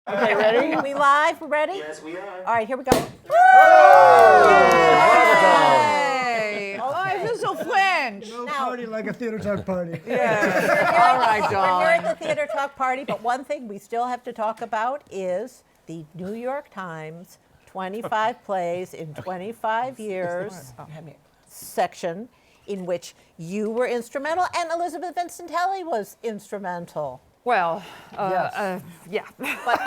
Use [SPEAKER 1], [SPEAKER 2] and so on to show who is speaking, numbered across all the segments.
[SPEAKER 1] Okay, ready?
[SPEAKER 2] We live? We're ready?
[SPEAKER 3] Yes, we are.
[SPEAKER 2] All right, here we go.
[SPEAKER 1] Hey! Oh, I feel so French.
[SPEAKER 4] No party like a theater talk party.
[SPEAKER 1] Yeah. All right,
[SPEAKER 2] We're here
[SPEAKER 1] darling.
[SPEAKER 2] at the Theater Talk Party, but one thing we still have to talk about is the New York Times 25 plays in 25 years section in which you were instrumental and Elizabeth Vincentelli was instrumental.
[SPEAKER 1] Well, yeah.
[SPEAKER 4] What?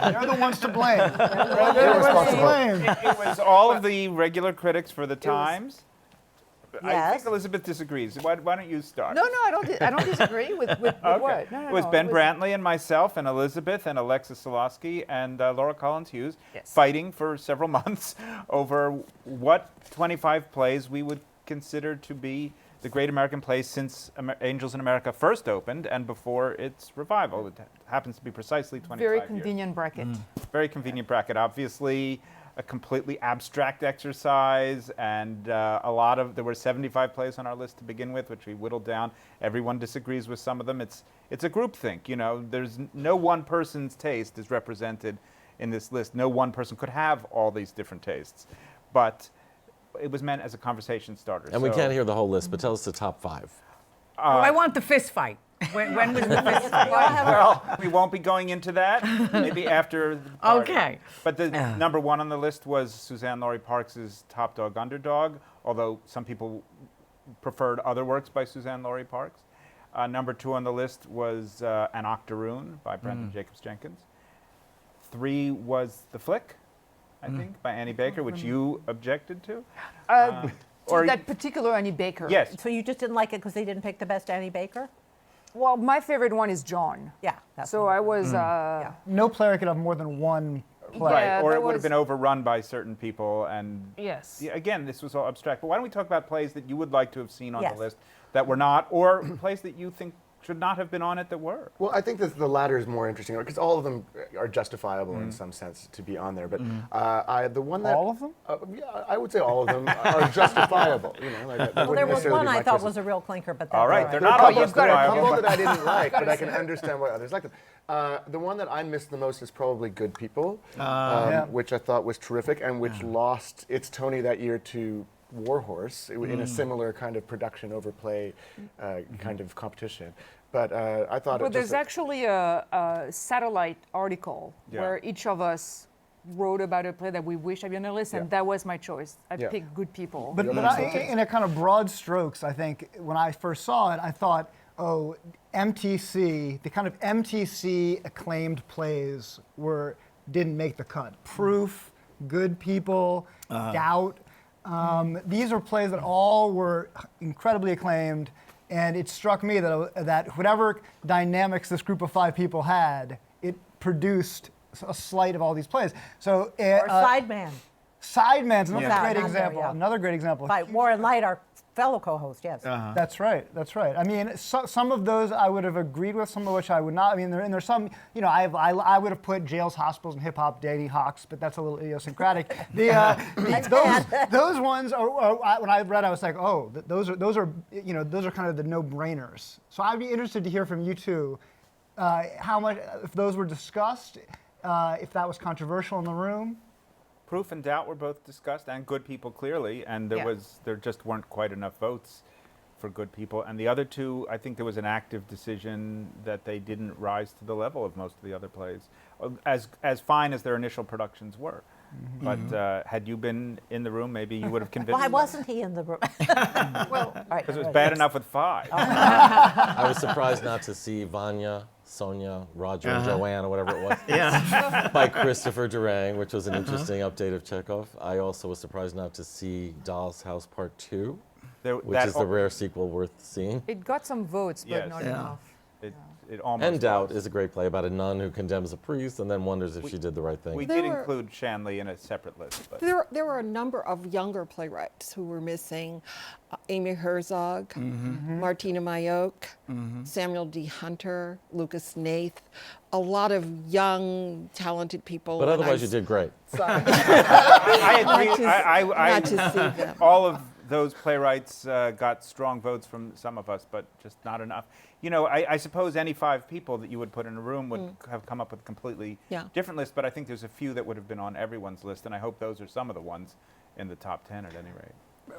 [SPEAKER 4] They're the ones to blame. They're the ones to blame.
[SPEAKER 5] It was all of the regular critics for the Times. I
[SPEAKER 2] Yes.
[SPEAKER 5] think Elizabeth disagrees. Why don't you start?
[SPEAKER 1] No, I don't disagree with
[SPEAKER 5] Okay.
[SPEAKER 1] what. No,
[SPEAKER 5] It was
[SPEAKER 1] no,
[SPEAKER 5] Ben Brantley and myself and Elizabeth and Alexis Solosky and Laura Collins Hughes fighting for several months over what 25 plays we would consider to be the great American plays since Angels in America first opened and before its revival. It happens to be precisely 25
[SPEAKER 1] Very
[SPEAKER 5] years.
[SPEAKER 1] convenient bracket.
[SPEAKER 5] Very convenient bracket. Obviously, a completely abstract exercise, and there were 75 plays on our list to begin with, which we whittled down. Everyone disagrees with some of them. It's a groupthink, you know. There's no one person's taste is represented in this list. No one person could have all these different tastes, but it was meant as a conversation starter.
[SPEAKER 6] And we can't hear the whole list, but tell us the top 5.
[SPEAKER 7] I want the fist fight. When was the fist fight?
[SPEAKER 5] Well, we won't be going into that. Maybe after the party.
[SPEAKER 7] Okay.
[SPEAKER 5] But the number one on the list was Suzanne Laurie Parks' Top Dog Underdog, although some people preferred other works by Suzanne Laurie Parks. Number 2 on the list was An Octoroon by Brendan Jacobs Jenkins. 3 was The Flick, I think, by Annie Baker, which you objected to.
[SPEAKER 1] Or that particular Annie Baker.
[SPEAKER 5] Yes.
[SPEAKER 2] So you just didn't like it because they didn't pick the best Annie Baker?
[SPEAKER 1] Well, my favorite one is John.
[SPEAKER 2] Yeah. That's
[SPEAKER 1] So
[SPEAKER 2] one.
[SPEAKER 1] I was.
[SPEAKER 4] No player could have more than one play.
[SPEAKER 5] Right,
[SPEAKER 1] Yeah,
[SPEAKER 5] or
[SPEAKER 1] that
[SPEAKER 5] it would have
[SPEAKER 1] was-
[SPEAKER 5] been overrun by certain people. And
[SPEAKER 1] Yes.
[SPEAKER 5] yeah, again, this was all abstract. But why don't we talk about plays that you would like to have seen on
[SPEAKER 2] Yes.
[SPEAKER 5] the list that were not, or plays that you think should not have been on it that were?
[SPEAKER 3] Well, I think that the latter is more interesting because all of them are justifiable in some sense to be on there. But the one that
[SPEAKER 4] All of them?
[SPEAKER 3] Yeah, I would say all of them are justifiable. You know, like,
[SPEAKER 2] Well, there was one I thought was a real clinker, but
[SPEAKER 5] All right,
[SPEAKER 2] that's
[SPEAKER 5] they're
[SPEAKER 3] There
[SPEAKER 5] not
[SPEAKER 3] are
[SPEAKER 5] all
[SPEAKER 3] a couple- there are a
[SPEAKER 5] justifiable.
[SPEAKER 3] couple that I didn't like, but I can understand why others like them. The one that I missed the most is probably Good People, which I thought was terrific and which lost its Tony that year to Warhorse in a similar kind of production overplay kind of competition. But I thought
[SPEAKER 1] Well,
[SPEAKER 3] it
[SPEAKER 1] there's
[SPEAKER 3] just
[SPEAKER 1] actually a satellite article
[SPEAKER 5] Yeah.
[SPEAKER 1] where each of us wrote about a play that we wish had been on the list, and that was my choice. I
[SPEAKER 3] Yeah.
[SPEAKER 1] picked Good People.
[SPEAKER 4] But in a kind of broad strokes, I think when I first saw it, I thought, oh, MTC, the kind of MTC acclaimed plays didn't make the cut. Proof, Good People, Doubt. These are plays that all were incredibly acclaimed, and it struck me that whatever dynamics this group of 5 people had, it produced a slight of all these plays. So,
[SPEAKER 2] or Sideman
[SPEAKER 4] Sideman's another
[SPEAKER 2] Yeah.
[SPEAKER 4] great
[SPEAKER 2] Not there,
[SPEAKER 4] example.
[SPEAKER 2] yeah.
[SPEAKER 4] Another great example.
[SPEAKER 2] by Warren Light, our fellow co-host, yes.
[SPEAKER 4] That's right. That's right. I mean, some of those I would have agreed with, some of which I would not. I mean, there's some. You know, I would have put jails, hospitals, and hip hop, Danny Hawks, but that's a little idiosyncratic. Those ones when I read, I was like, oh, those are kind of the no-brainers. So I'd be interested to hear from you two, how much if those were discussed, if that was controversial in the room.
[SPEAKER 5] Proof and Doubt were both discussed, and Good People clearly, and there just weren't quite enough votes for Good People. And the other two, I think there was an active decision that they didn't rise to the level of most of the other plays, as fine as their initial productions were. But had you been in the room, maybe you would have convinced
[SPEAKER 2] Why
[SPEAKER 5] them.
[SPEAKER 2] wasn't he in the room?
[SPEAKER 1] Well,
[SPEAKER 5] Because it was bad enough with 5.
[SPEAKER 6] I was surprised not to see Vanya, Sonia, Roger, and Joanne, or whatever it was, by Christopher Durang, which was an interesting update of Chekhov. I also was surprised not to see Doll's House Part 2, which is the rare sequel worth seeing.
[SPEAKER 1] it got some votes, but
[SPEAKER 5] Yes.
[SPEAKER 1] not
[SPEAKER 5] Yeah.
[SPEAKER 1] enough.
[SPEAKER 5] It almost
[SPEAKER 6] And Doubt
[SPEAKER 5] was.
[SPEAKER 6] is a great play about a nun who condemns a priest and then wonders if she did the right thing.
[SPEAKER 5] We
[SPEAKER 8] There
[SPEAKER 5] did
[SPEAKER 8] were-
[SPEAKER 5] include Shanley in a separate list. But
[SPEAKER 8] There were a number of younger playwrights who were missing. Amy Herzog, Martina Mayock, Samuel D. Hunter, Lucas Nath, a lot of young, talented people.
[SPEAKER 6] But
[SPEAKER 8] and
[SPEAKER 6] otherwise,
[SPEAKER 8] I
[SPEAKER 6] you did great.
[SPEAKER 5] I agree.
[SPEAKER 8] Not to see them.
[SPEAKER 5] All of those playwrights got strong votes from some of us, but just not enough. You know, I suppose any 5 people that you would put in a room would have come up with a completely different list, but I think there's a few that would have been on everyone's list, and I hope those are some of the ones in the top 10 at any rate.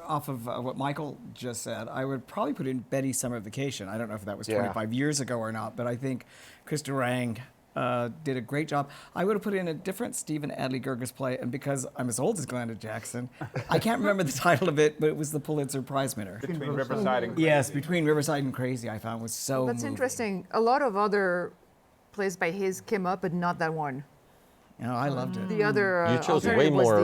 [SPEAKER 9] Off of what Michael just said, I would probably put in Betty's Summer Vacation. I don't know if that was
[SPEAKER 3] Yeah.
[SPEAKER 9] 25 years ago or not, but I think Chris Durang did a great job. I would have put in a different Stephen Adly Gurgis play, and because I'm as old as Glenda Jackson, I can't remember the title of it, but it was the Pulitzer Prize winner.
[SPEAKER 5] Between Riverside and Crazy.
[SPEAKER 9] Yes, Between Riverside and Crazy, I found was so
[SPEAKER 1] That's
[SPEAKER 9] moving.
[SPEAKER 1] interesting. A lot of other plays by his came up, but not that one.
[SPEAKER 9] You know, I loved it.
[SPEAKER 1] The other
[SPEAKER 6] You chose way
[SPEAKER 1] alternative was
[SPEAKER 6] more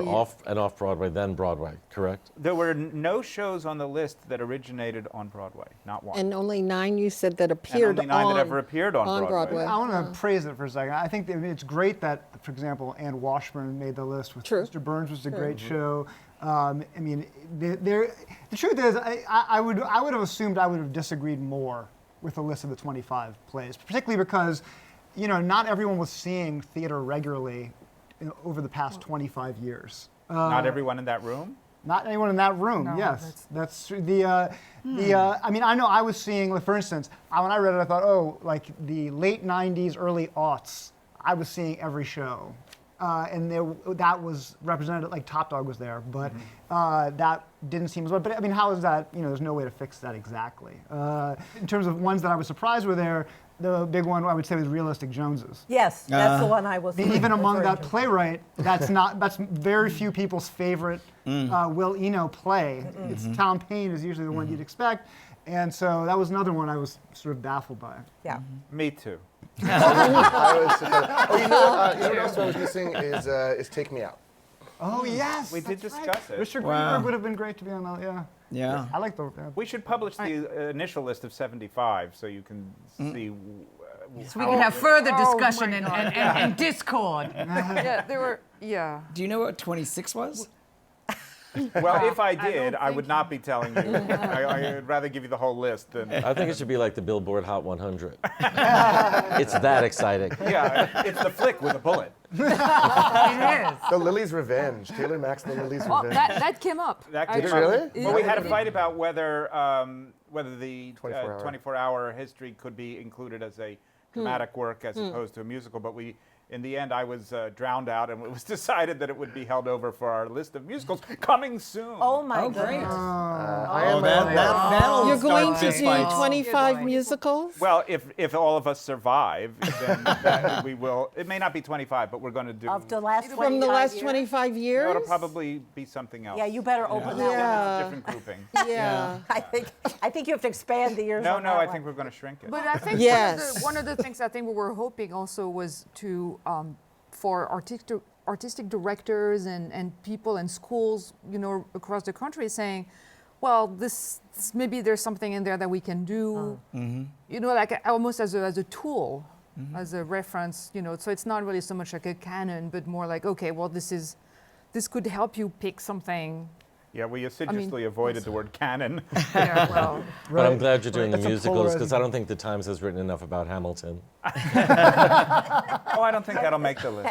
[SPEAKER 1] the-
[SPEAKER 6] off Broadway than Broadway, correct?
[SPEAKER 5] There were no shows on the list that originated on Broadway, not one.
[SPEAKER 8] And only 9 you said that
[SPEAKER 5] And
[SPEAKER 8] appeared
[SPEAKER 5] only 9
[SPEAKER 8] on
[SPEAKER 5] that ever appeared on Broadway.
[SPEAKER 4] I want to praise it for a second. I think that it's great that, for example, Anne Washburn made the list. With
[SPEAKER 8] True.
[SPEAKER 4] Mr. Burns was a great show. I mean, the truth is, I would have assumed I would have disagreed more with the list of the 25 plays, particularly because, you know, not everyone was seeing theater regularly over the past 25 years.
[SPEAKER 5] Not everyone in that room?
[SPEAKER 4] Not anyone in that room.
[SPEAKER 1] No,
[SPEAKER 4] Yes, that's true. I mean, I know I was seeing, like, for instance, when I read it, I thought, oh, like the late '90s, early aughts. I was seeing every show, and that was represented. Like Top Dog was there, but that didn't seem as well. But I mean, how is that? You know, there's no way to fix that exactly. In terms of ones that I was surprised were there. The big one I would say was Realistic Joneses.
[SPEAKER 2] Yes, that's the one I was.
[SPEAKER 4] Even among
[SPEAKER 2] referring
[SPEAKER 4] that
[SPEAKER 2] to.
[SPEAKER 4] playwright, that's very few people's favorite Will Eno play. It's Tom Paine is usually the one you'd expect, and so that was another one I was sort of baffled by.
[SPEAKER 2] Yeah.
[SPEAKER 5] Me too.
[SPEAKER 3] I was surprised. Oh, you know what else I was missing is Take Me Out.
[SPEAKER 4] Oh yes,
[SPEAKER 5] We did
[SPEAKER 4] that's
[SPEAKER 5] discuss it.
[SPEAKER 4] Richard
[SPEAKER 9] Wow.
[SPEAKER 4] Greenberg would have been great to be on that. Yeah,
[SPEAKER 9] Yeah.
[SPEAKER 4] I like the.
[SPEAKER 5] We should publish the initial list of 75 so you can see.
[SPEAKER 7] So we can have further
[SPEAKER 1] Oh,
[SPEAKER 7] discussion
[SPEAKER 1] my
[SPEAKER 7] and,
[SPEAKER 1] God.
[SPEAKER 7] and discord.
[SPEAKER 1] Yeah, there were. Yeah.
[SPEAKER 9] Do you know what 26 was?
[SPEAKER 5] Well, if I did, I
[SPEAKER 1] think
[SPEAKER 5] would not be telling you. I'd rather give you the whole list than.
[SPEAKER 6] I think it should be like the Billboard Hot 100. It's that exciting.
[SPEAKER 5] Yeah, it's the flick with a bullet.
[SPEAKER 7] It is.
[SPEAKER 3] The Lily's Revenge. Taylor Max, The Lily's
[SPEAKER 1] Oh,
[SPEAKER 3] Revenge.
[SPEAKER 1] that came up.
[SPEAKER 5] That
[SPEAKER 3] Did
[SPEAKER 5] came
[SPEAKER 3] it
[SPEAKER 5] up.
[SPEAKER 3] really?
[SPEAKER 5] Well, we had a
[SPEAKER 1] Yeah.
[SPEAKER 5] fight about whether the
[SPEAKER 3] 24-hour.
[SPEAKER 5] 24-hour history could be included as a dramatic work as opposed to a musical, but in the end, I was drowned out, and it was decided that it would be held over for our list of musicals coming soon.
[SPEAKER 2] Oh my
[SPEAKER 9] Oh, great.
[SPEAKER 2] goodness.
[SPEAKER 3] I am
[SPEAKER 9] That'll
[SPEAKER 8] You're
[SPEAKER 9] start
[SPEAKER 8] going to
[SPEAKER 9] fist
[SPEAKER 8] do
[SPEAKER 9] fights.
[SPEAKER 8] 25 musicals?
[SPEAKER 5] Well, if all of us survive, then we will. It may not be 25, but we're going to do.
[SPEAKER 2] Of the last 25
[SPEAKER 8] From the last
[SPEAKER 2] years?
[SPEAKER 8] 25
[SPEAKER 5] No,
[SPEAKER 8] years?
[SPEAKER 5] it'll probably be something else.
[SPEAKER 2] Yeah, you better open that
[SPEAKER 8] Yeah.
[SPEAKER 5] Different grouping.
[SPEAKER 8] Yeah.
[SPEAKER 2] one. I think you have to expand the years.
[SPEAKER 5] No,
[SPEAKER 2] on
[SPEAKER 5] no,
[SPEAKER 2] that
[SPEAKER 5] I
[SPEAKER 2] one.
[SPEAKER 5] think we're going to shrink it.
[SPEAKER 1] But I think
[SPEAKER 8] Yes.
[SPEAKER 1] one of the things I think we were hoping also was to for artistic directors and people and schools, you know, across the country saying, well, this maybe there's something in there that we can do, you know, like almost as a tool, as a reference, you know. So it's not really so much like a canon, but more like, okay, well, this could help you pick something.
[SPEAKER 5] Yeah, we assiduously avoided the word canon.
[SPEAKER 1] Yeah, well,
[SPEAKER 6] But I'm glad you're doing
[SPEAKER 4] That's
[SPEAKER 6] the
[SPEAKER 4] a
[SPEAKER 6] musicals because
[SPEAKER 4] polarizing-
[SPEAKER 6] I don't think the Times has written enough about Hamilton.
[SPEAKER 5] Oh, I don't think that'll make the list.